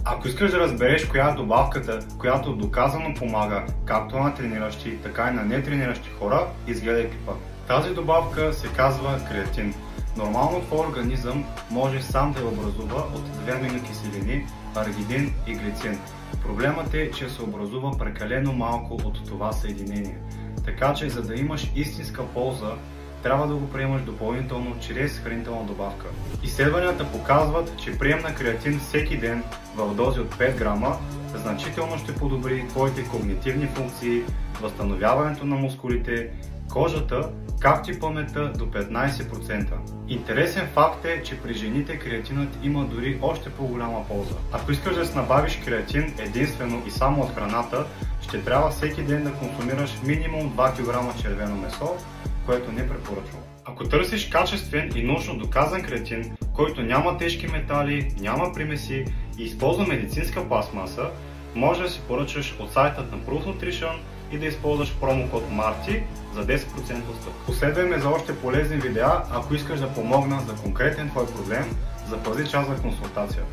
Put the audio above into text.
Ако искаш да разбереш коя е добавката, която доказано помага както на трениращи, така и на нетрениращи хора, изгледай клипа. Тази добавка се казва креатин. Нормално твой организъм може сам да я образува от две аминокиселини – аргинин и глицин. Проблемът е, че се образува прекалено малко от това съединение. Така че, за да имаш истинска полза, трябва да го приемаш допълнително чрез хранителна добавка. Изследванията показват, че прием на креатин всеки ден в дози от 5 грама значително ще подобри твоите когнитивни функции, възстановяването на мускулите, кожата, както и паметта до 15%. Интересен факт е, че при жените креатинът има дори още по-голяма полза. Ако искаш да си набавиш креатин единствено и само от храната, ще трябва всеки ден да консумираш минимум 2 кг червено месо, което не препоръчвам. Ако търсиш качествен и научно доказан креатин, който няма тежки метали, няма примеси и използва медицинска пластмаса, може да си поръчаш от сайтът на Proof Nutrition и да използваш промокод MARTY за 10% отстъпка. Последвай ме за още полезни видеа, ако искаш да помогна за конкретен твой проблем, запази час за консултация.